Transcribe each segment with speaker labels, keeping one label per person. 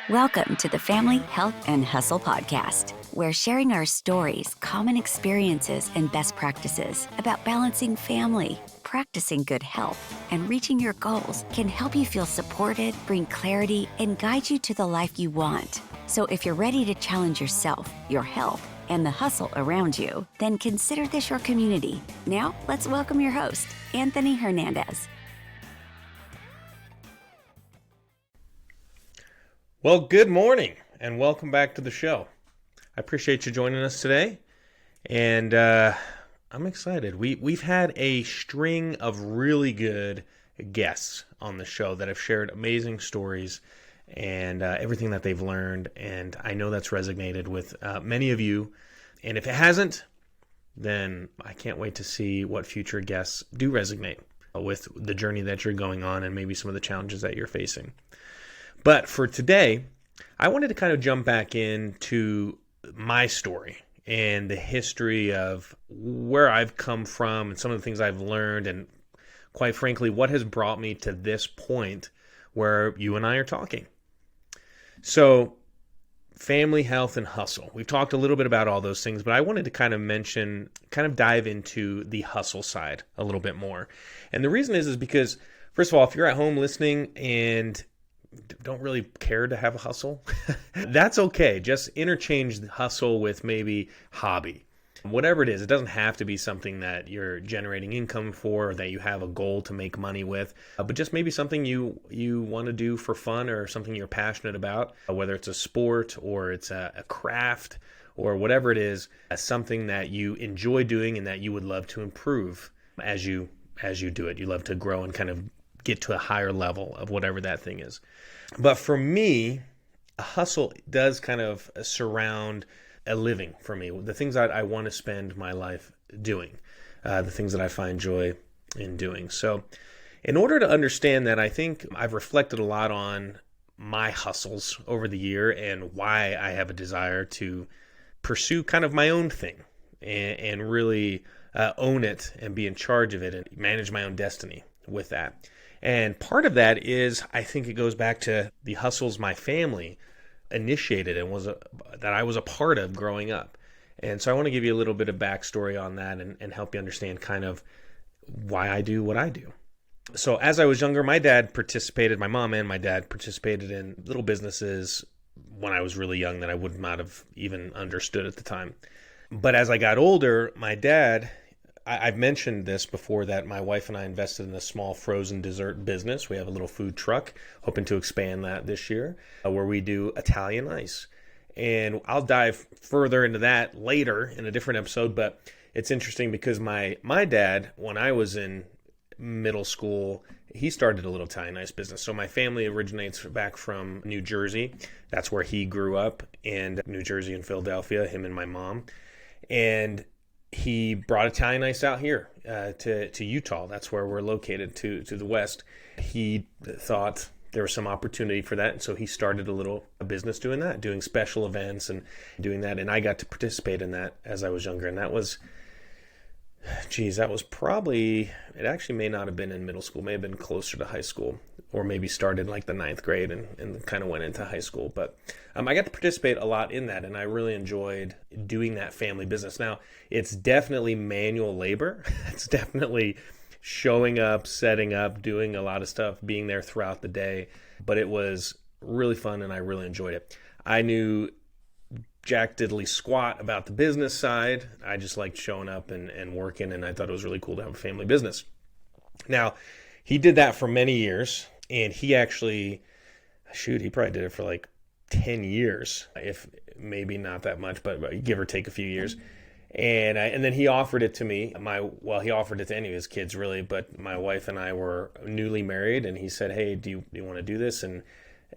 Speaker 1: Welcome to the Family, Health, and Hustle podcast, where sharing our stories, common experiences, and best practices about balancing family, practicing good health, and reaching your goals can help you feel supported, bring clarity, and guide you to the life you want. So if you're ready to challenge yourself, your health, and the hustle around you, then consider this your community. Now, let's welcome your host, Anthony Hernandez.
Speaker 2: Well, good morning and welcome back to the show. I appreciate you joining us today, and I'm excited. We've had a string of really good guests on the show that have shared amazing stories and everything that they've learned, and I know that's resonated with many of you, and if it hasn't, then I can't wait to see what future guests do resonate with the journey that you're going on and maybe some of the challenges that you're facing. But for today, I wanted to kind of jump back into my story and the history of where I've come from and some of the things I've learned and, quite frankly, what has brought me to this point where you and I are talking. So, family, health, and hustle. We've talked a little bit about all those things, but I wanted to kind of dive into the hustle side a little bit more. And the reason is because, first of all, if you're at home listening and don't really care to have a hustle, that's okay. Just interchange the hustle with maybe hobby. Whatever it is, it doesn't have to be something that you're generating income for or that you have a goal to make money with, but just maybe something you want to do for fun or something you're passionate about, whether it's a sport or it's a craft or whatever it is, something that you enjoy doing and that you would love to improve as you do it. You love to grow and kind of get to a higher level of whatever that thing is. But for me, a hustle does kind of surround a living for me, the things that I want to spend my life doing, the things that I find joy in doing. So in order to understand that, I think I've reflected a lot on my hustles over the year and why I have a desire to pursue kind of my own thing and really own it and be in charge of it and manage my own destiny with that. And part of that is, I think it goes back to the hustles my family initiated and that I was a part of growing up. And so I want to give you a little bit of backstory on that and help you understand kind of why I do what I do. So as I was younger, my mom and my dad participated in little businesses when I was really young that I would not have even understood at the time. But as I got older, my dad, I've mentioned this before, that my wife and I invested in a small frozen dessert business. We have a little food truck, hoping to expand that this year, where we do Italian ice. And I'll dive further into that later in a different episode, but it's interesting because my dad, when I was in middle school, he started a little Italian ice business. So my family originates back from New Jersey. That's where he grew up, in New Jersey and Philadelphia, him and my mom. And he brought Italian ice out here to Utah. That's where we're located, to the west. He thought there was some opportunity for that, and so he started a business doing that, doing special events and doing that. And I got to participate in that as I was younger. And that was probably, it actually may not have been in middle school, may have been closer to high school, or maybe started like the 9th grade and kind of went into high school. But I got to participate a lot in that, and I really enjoyed doing that family business. Now, it's definitely manual labor. It's definitely showing up, setting up, doing a lot of stuff, being there throughout the day. But it was really fun, and I really enjoyed it. I knew jack diddly squat about the business side. I just liked showing up and working, and I thought it was really cool to have a family business. Now, he did that for many years, and he actually, he probably did it for like 10 years, if maybe not that much, but give or take a few years. And then he offered it to me. He offered it to any of his kids, really, but my wife and I were newly married, and he said, "Hey, do you want to do this?" And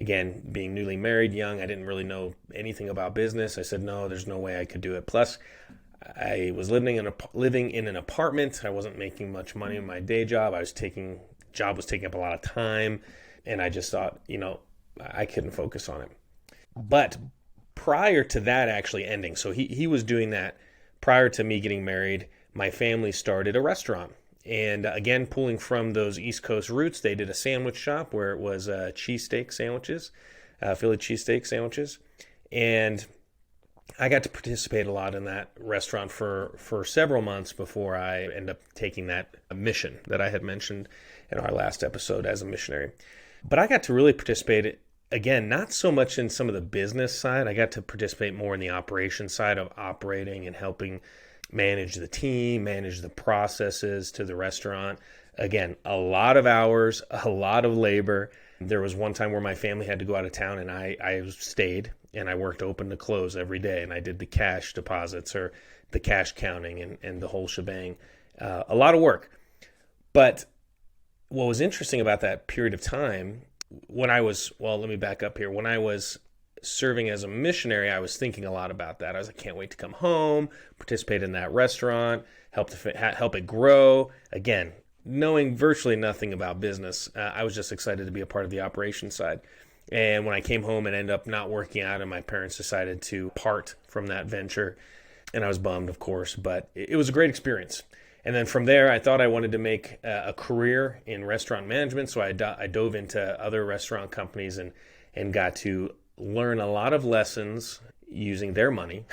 Speaker 2: again, being newly married, young, I didn't really know anything about business. I said, no, there's no way I could do it. Plus, I was living in an apartment. I wasn't making much money in my day job. Job was taking up a lot of time, and I just thought, I couldn't focus on it. But prior to that actually ending, so he was doing that prior to me getting married, my family started a restaurant. And again, pulling from those East Coast roots, they did a sandwich shop where it was cheesesteak sandwiches. Philly cheesesteak sandwiches. And I got to participate a lot in that restaurant for several months before I ended up taking that mission that I had mentioned in our last episode as a missionary. But I got to really participate, again, not so much in some of the business side. I got to participate more in the operation side of operating and helping manage the team, manage the processes to the restaurant. Again, a lot of hours, a lot of labor. There was one time where my family had to go out of town and I stayed and I worked open to close every day, and I did the cash deposits or the cash counting and the whole shebang. A lot of work. But what was interesting about that period of time, let me back up here. When I was serving as a missionary, I was thinking a lot about that. I was like, can't wait to come home, participate in that restaurant, help it grow. Again, knowing virtually nothing about business, I was just excited to be a part of the operations side. And when I came home, it ended up not working out, and my parents decided to part from that venture. And I was bummed, of course, but it was a great experience. And then from there, I thought I wanted to make a career in restaurant management. So I dove into other restaurant companies and got to learn a lot of lessons using their money,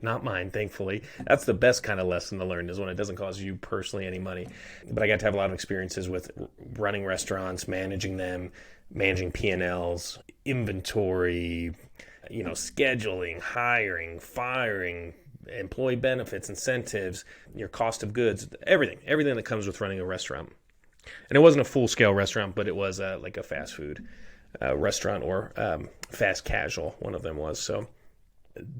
Speaker 2: not mine, thankfully. That's the best kind of lesson to learn, is when it doesn't cost you personally any money. But I got to have a lot of experiences with running restaurants, managing them, managing P&Ls, inventory, scheduling, hiring, firing, employee benefits, incentives, your cost of goods, everything that comes with running a restaurant. And it wasn't a full-scale restaurant, but it was like a fast food restaurant or fast casual, one of them was. So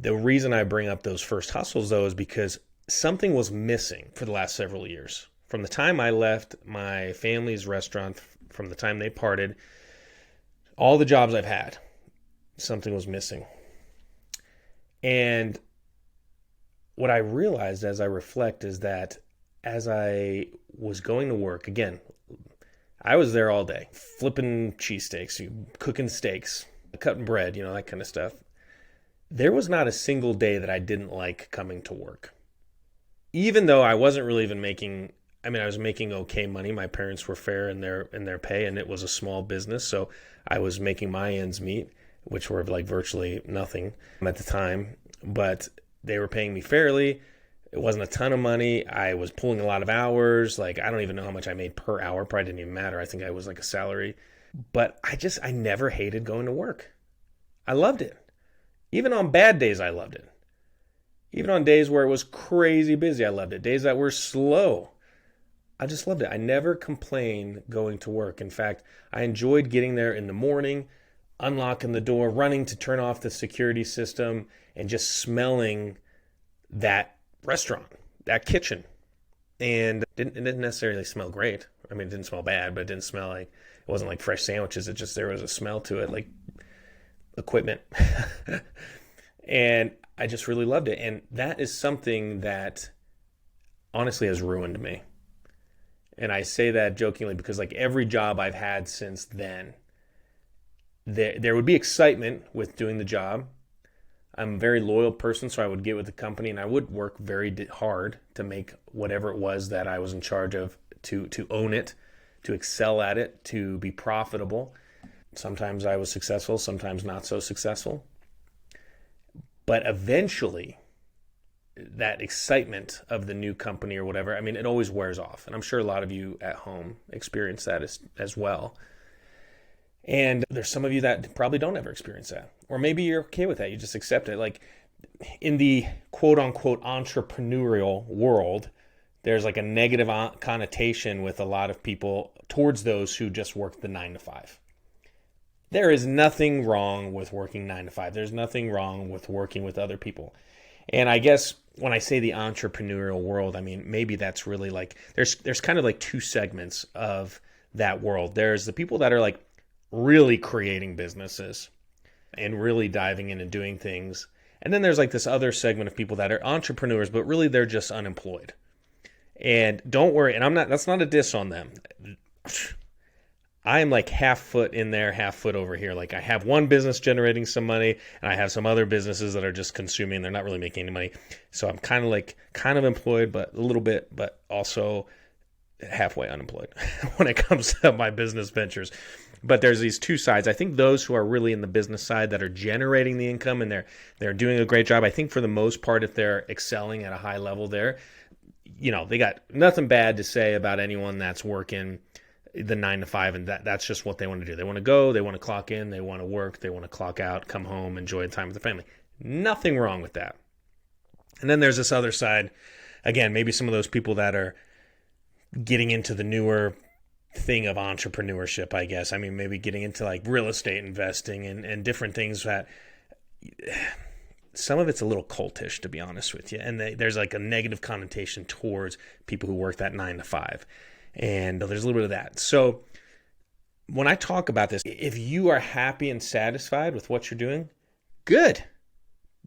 Speaker 2: the reason I bring up those first hustles, though, is because something was missing for the last several years. From the time I left my family's restaurant, from the time they parted, all the jobs I've had, something was missing. And what I realized as I reflect is that as I was going to work, again, I was there all day, flipping cheesesteaks, cooking steaks, cutting bread, that kind of stuff. There was not a single day that I didn't like coming to work. Even though I wasn't really even making, I was making okay money. My parents were fair in their pay, and it was a small business, so I was making my ends meet, which were like virtually nothing at the time. But they were paying me fairly. It wasn't a ton of money. I was pulling a lot of hours. Like, I don't even know how much I made per hour. Probably didn't even matter. I think I was like a salary. But I never hated going to work. I loved it. Even on bad days, I loved it. Even on days where it was crazy busy, I loved it. Days that were slow, I just loved it. I never complained going to work. In fact, I enjoyed getting there in the morning, unlocking the door, running to turn off the security system, and just smelling that restaurant, that kitchen. And it didn't necessarily smell great. It didn't smell bad, but it didn't smell like, it wasn't like fresh sandwiches. It just, there was a smell to it, like equipment. And I just really loved it. And that is something that honestly has ruined me. And I say that jokingly because like every job I've had since then, there would be excitement with doing the job. I'm a very loyal person, so I would get with the company and I would work very hard to make whatever it was that I was in charge of, to own it, to excel at it, to be profitable. Sometimes I was successful, sometimes not so successful. But eventually, that excitement of the new company or whatever, it always wears off. And I'm sure a lot of you at home experience that as well. And there's some of you that probably don't ever experience that. Or maybe you're okay with that. You just accept it. Like in the quote unquote entrepreneurial world, there's like a negative connotation with a lot of people towards those who just work the 9 to 5. There is nothing wrong with working 9 to 5. There's nothing wrong with working with other people. And I guess when I say the entrepreneurial world, maybe that's really like, there's kind of like two segments of that world. There's the people that are like really creating businesses and really diving in and doing things. And then there's like this other segment of people that are entrepreneurs, but really they're just unemployed. And don't worry, and that's not a diss on them. I am like half foot in there, half foot over here. Like I have one business generating some money and I have some other businesses that are just consuming. They're not really making any money. So I'm kind of employed, but a little bit, but also halfway unemployed when it comes to my business ventures. But there's these two sides. I think those who are really in the business side that are generating the income and they're doing a great job, I think for the most part, if they're excelling at a high level there, they got nothing bad to say about anyone that's working the 9 to 5, and that's just what they want to do. They want to go, they want to clock in, they want to work, they want to clock out, come home, enjoy the time with the family. Nothing wrong with that. And then there's this other side, again, maybe some of those people that are getting into the newer thing of entrepreneurship, I guess. I mean, maybe getting into like real estate investing and different things that some of it's a little cultish, to be honest with you. And there's like a negative connotation towards people who work that 9 to 5. And there's a little bit of that. So when I talk about this, if you are happy and satisfied with what you're doing, good.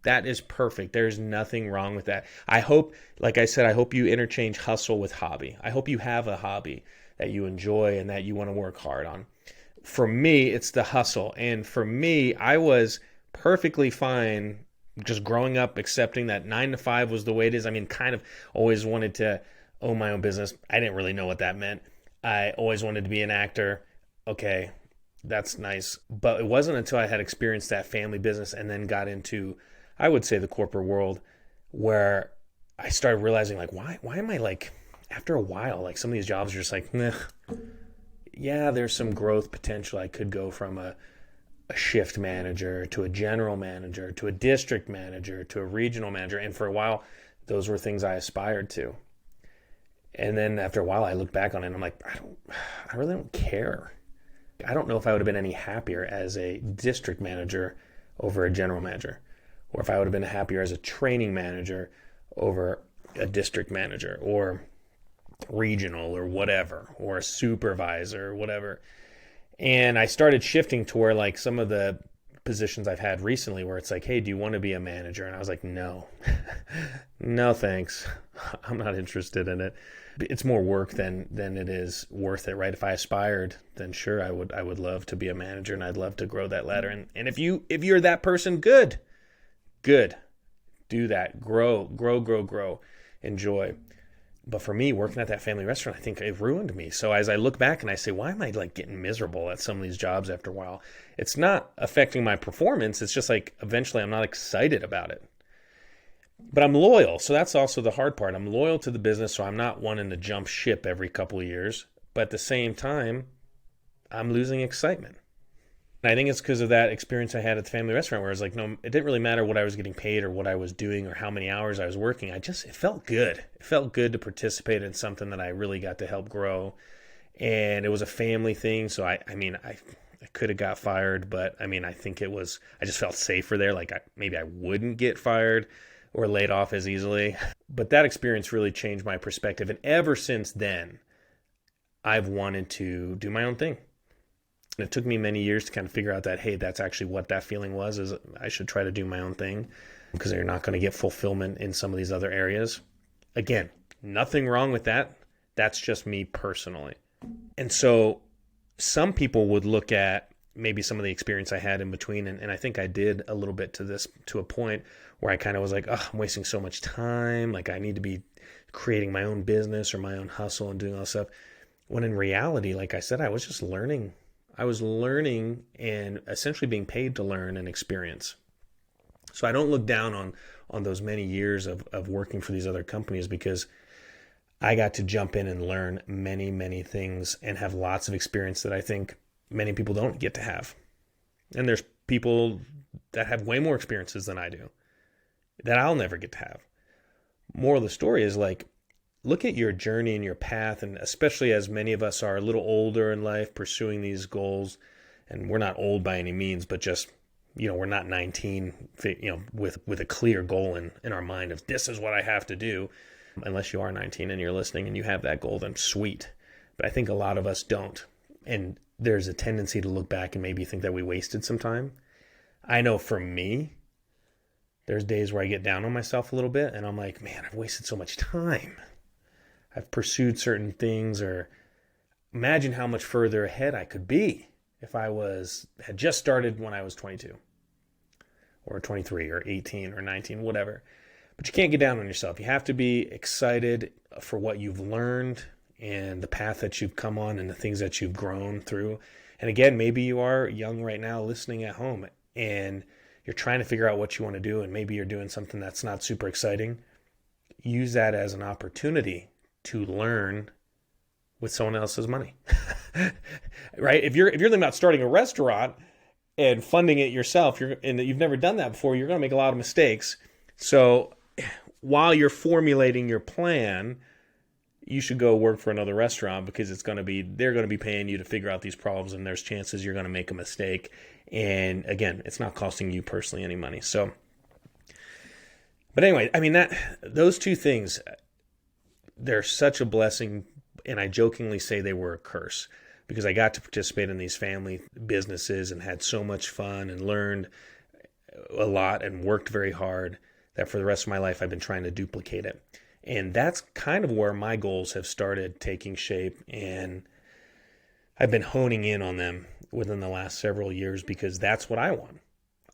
Speaker 2: That is perfect. There's nothing wrong with that. I hope, like I said, I hope you interchange hustle with hobby. I hope you have a hobby that you enjoy and that you want to work hard on. For me, it's the hustle. And for me, I was perfectly fine just growing up accepting that 9 to 5 was the way it is. I mean, kind of always wanted to own my own business. I didn't really know what that meant. I always wanted to be an actor. Okay, that's nice. But it wasn't until I had experienced that family business and then got into, I would say, the corporate world, where I started realizing, like, why am I like, after a while, like some of these jobs are just like, nah. Yeah, there's some growth potential. I could go from a shift manager to a general manager to a district manager to a regional manager. And for a while, those were things I aspired to. And then after a while, I look back on it and I'm like, I really don't care. I don't know if I would have been any happier as a district manager over a general manager, or if I would have been happier as a training manager over a district manager, or regional, or whatever, or a supervisor, or whatever. And I started shifting to where, like, some of the positions I've had recently where it's like, hey, do you want to be a manager? And I was like, no, no, thanks. I'm not interested in it. It's more work than it is worth it, right? If I aspired, then sure, I would love to be a manager, and I'd love to grow that ladder. And if you're that person, good. Do that. Grow. Enjoy. But for me, working at that family restaurant, I think it ruined me. So as I look back and I say, why am I like getting miserable at some of these jobs after a while? It's not affecting my performance. It's just like eventually I'm not excited about it. But I'm loyal. So that's also the hard part. I'm loyal to the business, so I'm not wanting to jump ship every couple of years. But at the same time, I'm losing excitement. And I think it's because of that experience I had at the family restaurant, where it's like, no, it didn't really matter what I was getting paid or what I was doing or how many hours I was working. It felt good. It felt good to participate in something that I really got to help grow. And it was a family thing. So I could have got fired, but I think I just felt safer there. Like maybe I wouldn't get fired or laid off as easily. But that experience really changed my perspective. And ever since then, I've wanted to do my own thing. And it took me many years to kind of figure out that, hey, that's actually what that feeling was, is I should try to do my own thing, because you're not going to get fulfillment in some of these other areas. Again, nothing wrong with that. That's just me personally. And so some people would look at maybe some of the experience I had in between, and I think I did a little bit to a point where I kind of was like, oh, I'm wasting so much time. Like I need to be creating my own business or my own hustle and doing all this stuff. When in reality, like I said, I was just learning. I was learning and essentially being paid to learn and experience. So I don't look down on those many years of working for these other companies, because I got to jump in and learn many, many things and have lots of experience that I think many people don't get to have. And there's people that have way more experiences than I do that I'll never get to have. Moral of the story is, like, look at your journey and your path, and especially as many of us are a little older in life pursuing these goals, and we're not old by any means, but just, we're not 19, with a clear goal in our mind of this is what I have to do. Unless you are 19 and you're listening and you have that goal, then sweet. But I think a lot of us don't. And there's a tendency to look back and maybe think that we wasted some time. I know for me, there's days where I get down on myself a little bit and I'm like, man, I've wasted so much time. I've pursued certain things, or imagine how much further ahead I could be if I had just started when I was 22 or 23 or 18 or 19, whatever. But you can't get down on yourself. You have to be excited for what you've learned and the path that you've come on and the things that you've grown through. And again, maybe you are young right now listening at home and you're trying to figure out what you want to do, and maybe you're doing something that's not super exciting. Use that as an opportunity to learn with someone else's money. Right? If you're thinking about starting a restaurant and funding it yourself, and you've never done that before, you're going to make a lot of mistakes. So while you're formulating your plan, you should go work for another restaurant, because they're going to be paying you to figure out these problems, and there's chances you're going to make a mistake. And again, it's not costing you personally any money. So, but anyway, I mean, those two things, they're such a blessing. And I jokingly say they were a curse, because I got to participate in these family businesses and had so much fun and learned a lot and worked very hard, that for the rest of my life, I've been trying to duplicate it. And that's kind of where my goals have started taking shape, and I've been honing in on them within the last several years, because that's what I want.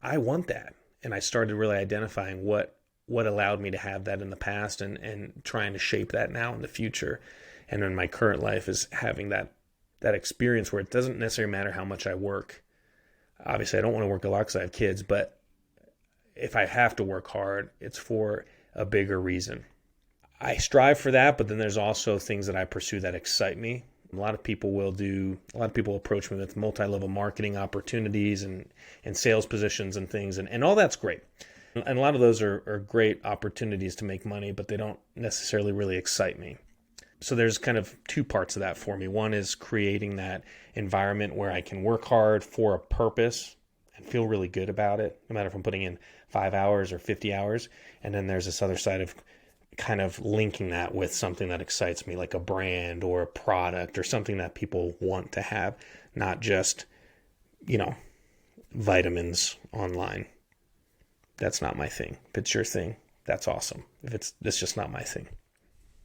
Speaker 2: I want that. And I started really identifying what allowed me to have that in the past, and trying to shape that now in the future. And in my current life is having that experience where it doesn't necessarily matter how much I work. Obviously, I don't want to work a lot because I have kids, but if I have to work hard, it's for a bigger reason. I strive for that, but then there's also things that I pursue that excite me. A lot of people approach me with multi-level marketing opportunities and sales positions and things, and all that's great. And a lot of those are great opportunities to make money, but they don't necessarily really excite me. So there's kind of two parts of that for me. One is creating that environment where I can work hard for a purpose and feel really good about it, no matter if I'm putting in 5 hours or 50 hours. And then there's this other side of kind of linking that with something that excites me, like a brand or a product or something that people want to have, not just, vitamins online. That's not my thing. If it's your thing, that's awesome. It's just not my thing.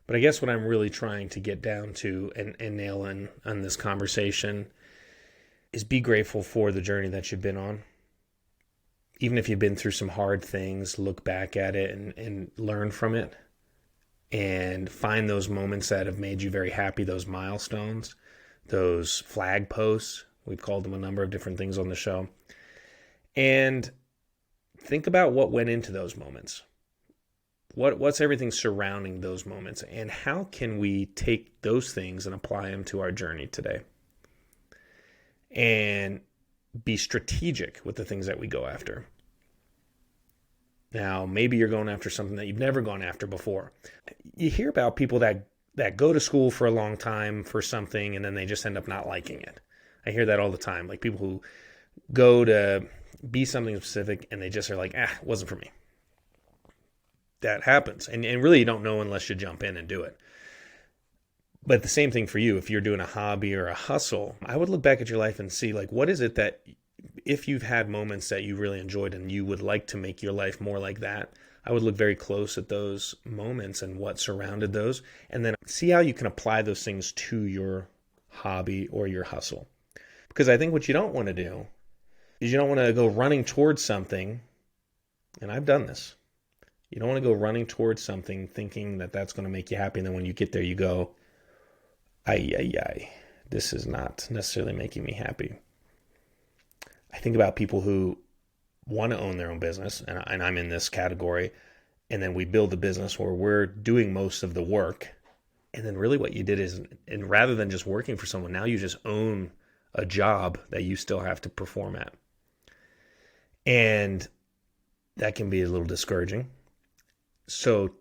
Speaker 2: But I guess what I'm really trying to get down to and nail in on this conversation is be grateful for the journey that you've been on. Even if you've been through some hard things, look back at it and learn from it, and find those moments that have made you very happy, those milestones, those flag posts. We've called them a number of different things on the show. And think about what went into those moments. What's everything surrounding those moments, and how can we take those things and apply them to our journey today? And be strategic with the things that we go after. Now, maybe you're going after something that you've never gone after before. You hear about people that go to school for a long time for something, and then they just end up not liking it. I hear that all the time. Like people who go to be something specific, and they just are like, it wasn't for me. That happens. And really you don't know unless you jump in and do it. But the same thing for you. If you're doing a hobby or a hustle, I would look back at your life and see, like, what is it that, if you've had moments that you really enjoyed and you would like to make your life more like that, I would look very close at those moments and what surrounded those, and then see how you can apply those things to your hobby or your hustle. Because I think what you don't want to do is you don't want to go running towards something, and I've done this. You don't want to go running towards something thinking that that's going to make you happy, and then when you get there you go, this is not necessarily making me happy. I think about people who want to own their own business, and I'm in this category, and then we build a business where we're doing most of the work, and then really what you did is, and rather than just working for someone, now you just own a job that you still have to perform at. And that can be a little discouraging. So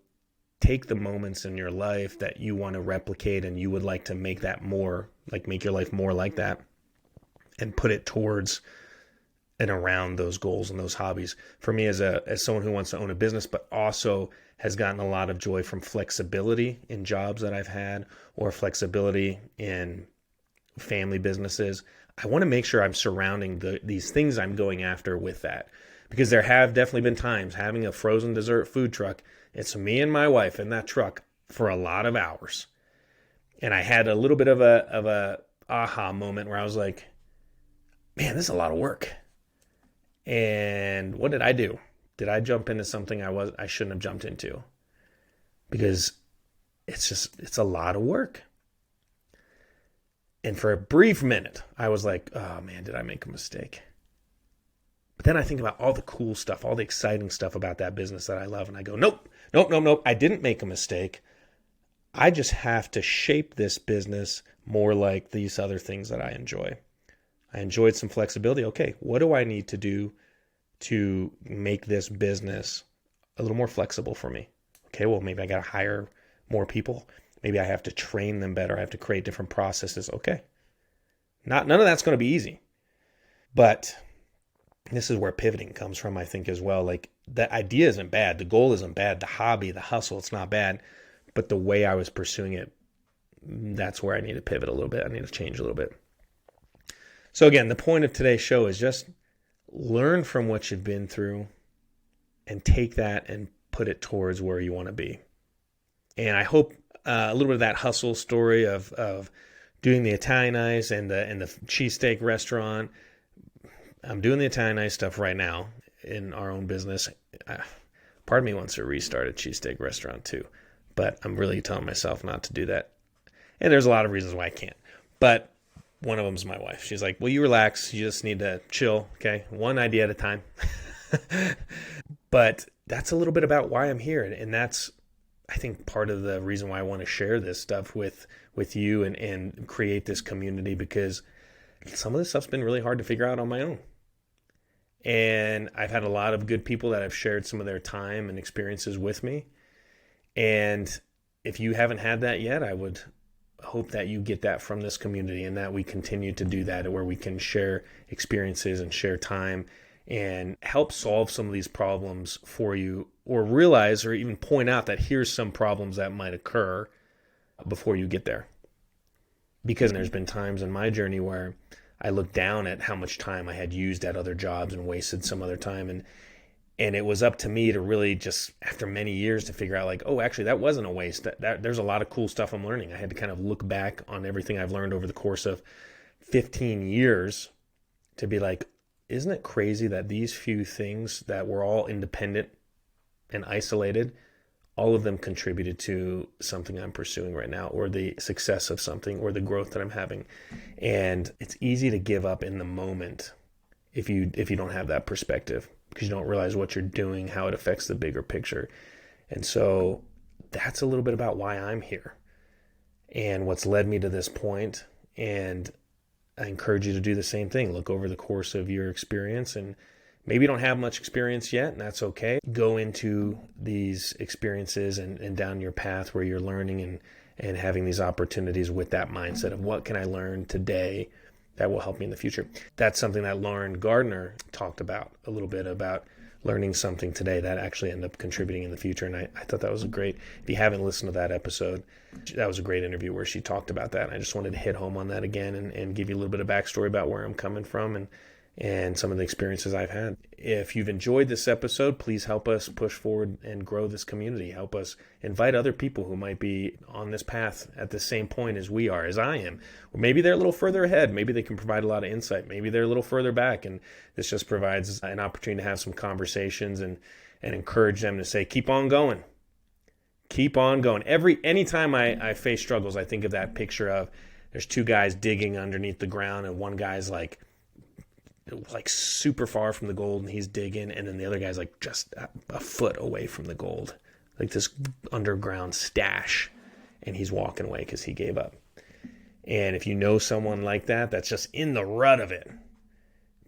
Speaker 2: take the moments in your life that you want to replicate and you would like to make that more, like make your life more like that, and put it towards and around those goals and those hobbies. For me, as someone who wants to own a business, but also has gotten a lot of joy from flexibility in jobs that I've had, or flexibility in family businesses, I want to make sure I'm surrounding these things I'm going after with that. Because there have definitely been times having a frozen dessert food truck, it's me and my wife in that truck for a lot of hours. And I had a little bit of a aha moment where I was like, man, this is a lot of work. And what did I do? Did I jump into something I shouldn't have jumped into? Because it's a lot of work. And for a brief minute, I was like, oh man, did I make a mistake? But then I think about all the cool stuff, all the exciting stuff about that business that I love. And I go, nope. I didn't make a mistake. I just have to shape this business more like these other things that I enjoy. I enjoyed some flexibility. Okay, what do I need to do to make this business a little more flexible for me? Okay, well, maybe I got to hire more people. Maybe I have to train them better. I have to create different processes. Okay. None of that's going to be easy. But this is where pivoting comes from, I think, as well. Like, the idea isn't bad. The goal isn't bad. The hobby, the hustle, it's not bad. But the way I was pursuing it, that's where I need to pivot a little bit. I need to change a little bit. So again, the point of today's show is just learn from what you've been through and take that and put it towards where you want to be. And I hope a little bit of that hustle story of doing the Italian ice and the cheesesteak restaurant. I'm doing the Italian ice stuff right now in our own business. Part of me wants to restart a cheesesteak restaurant too, but I'm really telling myself not to do that. And there's a lot of reasons why I can't. But one of them is my wife. She's like, well, you relax. You just need to chill. Okay. One idea at a time. But that's a little bit about why I'm here. And that's, I think, part of the reason why I want to share this stuff with you and create this community, because some of this stuff's been really hard to figure out on my own. And I've had a lot of good people that have shared some of their time and experiences with me. And if you haven't had that yet, I would hope that you get that from this community, and that we continue to do that, where we can share experiences and share time and help solve some of these problems for you, or realize or even point out that here's some problems that might occur before you get there. Because there's been times in my journey where I looked down at how much time I had used at other jobs and wasted some other time. And it was up to me to really just, after many years, to figure out like, oh, actually, that wasn't a waste. That there's a lot of cool stuff I'm learning. I had to kind of look back on everything I've learned over the course of 15 years to be like, isn't it crazy that these few things that were all independent and isolated, all of them contributed to something I'm pursuing right now, or the success of something, or the growth that I'm having. And it's easy to give up in the moment if you don't have that perspective, because you don't realize what you're doing, how it affects the bigger picture. And so that's a little bit about why I'm here and what's led me to this point. And I encourage you to do the same thing. Look over the course of your experience, and maybe you don't have much experience yet, and that's okay. Go into these experiences and down your path where you're learning and having these opportunities with that mindset of what can I learn today that will help me in the future. That's something that Lauren Gardner talked about a little bit, about learning something today that actually ended up contributing in the future. And I thought that was a great, if you haven't listened to that episode, that was a great interview where she talked about that. And I just wanted to hit home on that again and give you a little bit of backstory about where I'm coming from and some of the experiences I've had. If you've enjoyed this episode, please help us push forward and grow this community. Help us invite other people who might be on this path at the same point as we are, as I am. Or maybe they're a little further ahead. Maybe they can provide a lot of insight. Maybe they're a little further back, and this just provides an opportunity to have some conversations and encourage them to say, keep on going. Keep on going. Anytime I face struggles, I think of that picture of there's two guys digging underneath the ground, and one guy's like super far from the gold and he's digging, and then the other guy's like just a foot away from the gold, like this underground stash, and he's walking away because he gave up. And if you know someone like that that's just in the rut of it,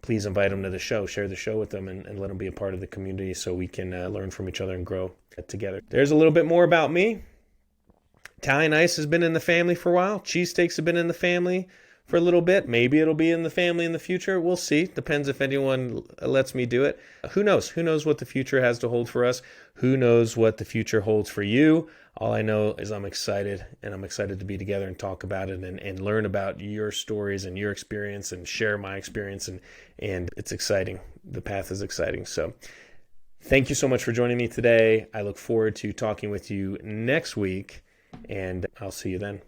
Speaker 2: please invite them to the show, share the show with them, and let them be a part of the community so we can learn from each other and grow together. There's a little bit more about me. Italian ice has been in the family for a while. Cheesesteaks have been in the family for a little bit. Maybe it'll be in the family in the future. We'll see. Depends if anyone lets me do it. Who knows? Who knows what the future has to hold for us? Who knows what the future holds for you? All I know is I'm excited, and I'm excited to be together and talk about it and learn about your stories and your experience and share my experience. And it's exciting. The path is exciting. So thank you so much for joining me today. I look forward to talking with you next week, and I'll see you then.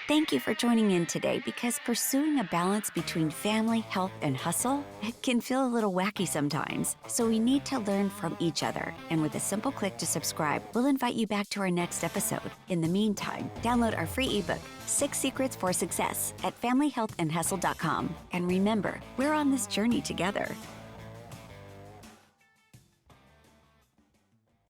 Speaker 1: Thank you for joining in today because pursuing a balance between family, health, and hustle, it can feel a little wacky sometimes. So we need to learn from each other. And with a simple click to subscribe, we'll invite you back to our next episode. In the meantime, download our free ebook, 6 Secrets for Success, at familyhealthandhustle.com. And remember, we're on this journey together.